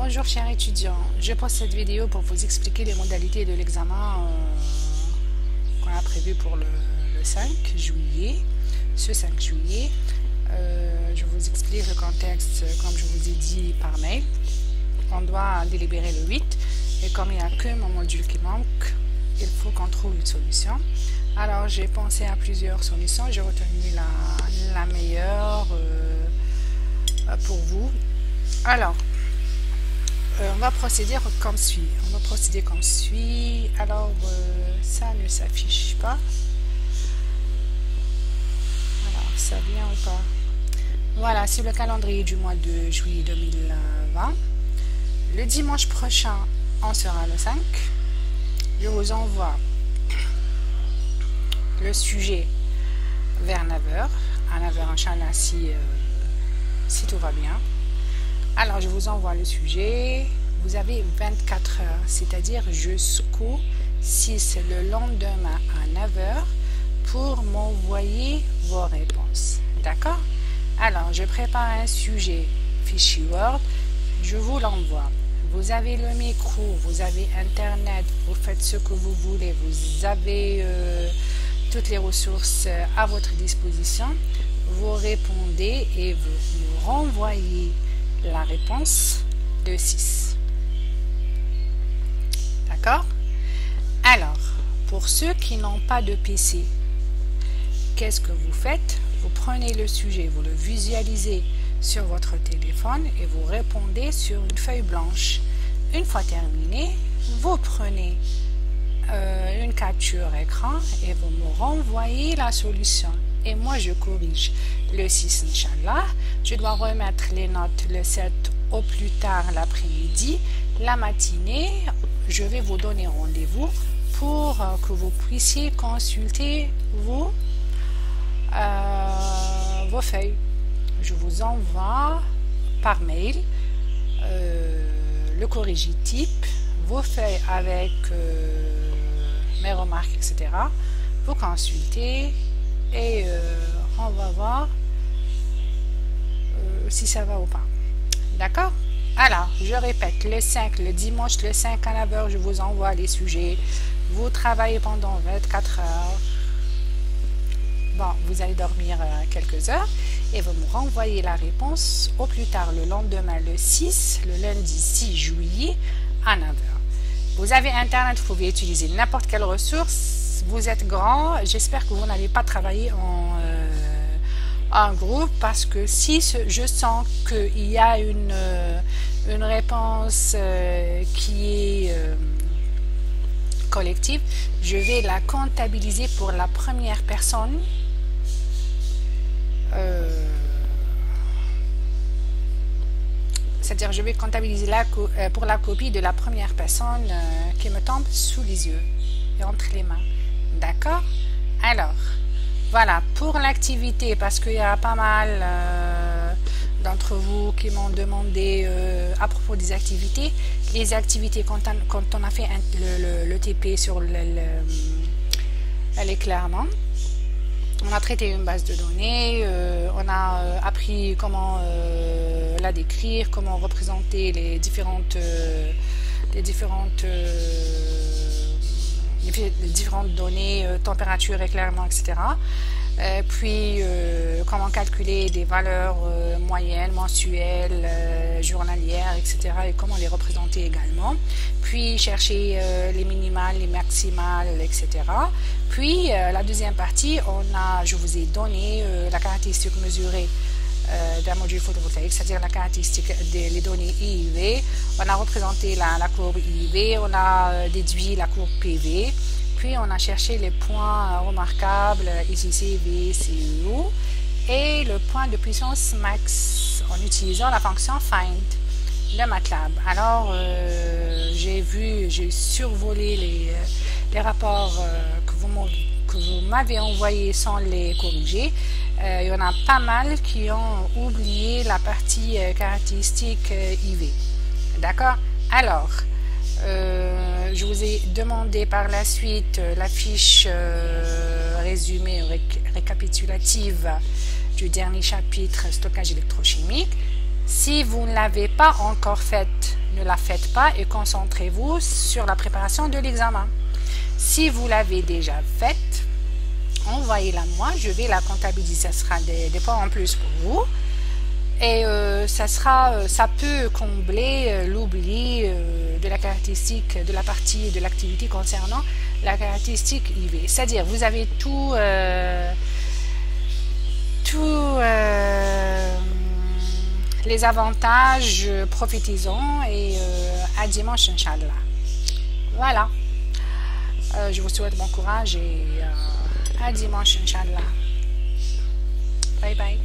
Bonjour chers étudiants, je poste cette vidéo pour vous expliquer les modalités de l'examen qu'on a prévu pour le 5 juillet. Ce 5 juillet, je vous explique le contexte comme je vous ai dit par mail. On doit délibérer le 8 et comme il n'y a que mon module qui manque, il faut qu'on trouve une solution. Alors j'ai pensé à plusieurs solutions, j'ai retenu la meilleure pour vous. Alors, on va procéder comme suit. Alors, ça ne s'affiche pas. Alors, ça vient ou pas? Voilà, c'est le calendrier du mois de juillet 2020. Le dimanche prochain, on sera le 5. Je vous envoie le sujet vers 9h. À 9h, Inch'Allah, si tout va bien. Alors, je vous envoie le sujet. Vous avez 24 heures, c'est-à-dire jusqu'au 6, le lendemain à 9h, pour m'envoyer vos réponses. D'accord? Alors, je prépare un sujet fichier Word. Je vous l'envoie. Vous avez le micro, vous avez Internet, vous faites ce que vous voulez. Vous avez toutes les ressources à votre disposition. Vous répondez et vous me renvoyez la réponse de 6. D'accord? Alors, pour ceux qui n'ont pas de PC, qu'est-ce que vous faites? Vous prenez le sujet, vous le visualisez sur votre téléphone et vous répondez sur une feuille blanche. Une fois terminé, vous prenez une capture écran et vous me renvoyez la solution. Et moi, je corrige le 6, Inch'Allah. Je dois remettre les notes le 7 au plus tard l'après-midi. La matinée, je vais vous donner rendez-vous pour que vous puissiez consulter vos feuilles. Je vous envoie par mail le corrigitype, vos feuilles avec mes remarques, etc. Vous consultez et on va voir si ça va ou pas. D'accord? Alors, je répète, le 5, le dimanche, le 5 à 9h, je vous envoie les sujets. Vous travaillez pendant 24 heures. Bon, vous allez dormir quelques heures et vous me renvoyez la réponse au plus tard le lendemain, le 6, le lundi 6 juillet à 9h. Vous avez Internet, vous pouvez utiliser n'importe quelle ressource. Vous êtes grand, j'espère que vous n'allez pas travailler en groupe parce que si je sens qu'il y a une réponse qui est collective, je vais la comptabiliser pour la première personne. C'est-à-dire je vais comptabiliser pour la copie de la première personne qui me tombe sous les yeux et entre les mains. D'accord? Alors, voilà, pour l'activité, parce qu'il y a pas mal d'entre vous qui m'ont demandé à propos des activités. Les activités, quand on a fait le TP sur l'éclairement, on a traité une base de données, on a appris comment la décrire, comment représenter les différentes données, température, éclairement, etc. Puis comment calculer des valeurs moyennes, mensuelles, journalières, etc. et comment les représenter également. Puis chercher les minimales, les maximales, etc. Puis la deuxième partie, je vous ai donné la caractéristique mesurée d'un module photovoltaïque, c'est-à-dire la caractéristique des données IUV. On a représenté la courbe IUV, on a déduit la courbe PV, puis on a cherché les points remarquables ICC, V, CU et le point de puissance max en utilisant la fonction find de MATLAB. Alors, j'ai survolé les rapports que vous m'avez envoyés sans les corriger. Il y en a pas mal qui ont oublié la partie caractéristique IV. D'accord? Alors, je vous ai demandé par la suite la fiche résumée récapitulative du dernier chapitre stockage électrochimique. Si vous ne l'avez pas encore faite, ne la faites pas et concentrez-vous sur la préparation de l'examen. Si vous l'avez déjà faite, envoyez-la moi, je vais la comptabiliser, ça sera des points en plus pour vous. Et ça peut combler l'oubli de la caractéristique de la partie de l'activité concernant la caractéristique IV. C'est-à-dire, vous avez les avantages, profitez-en et à dimanche, Inch'Allah. Voilà. Je vous souhaite bon courage et à dimanche, Inch'Allah. Bye bye.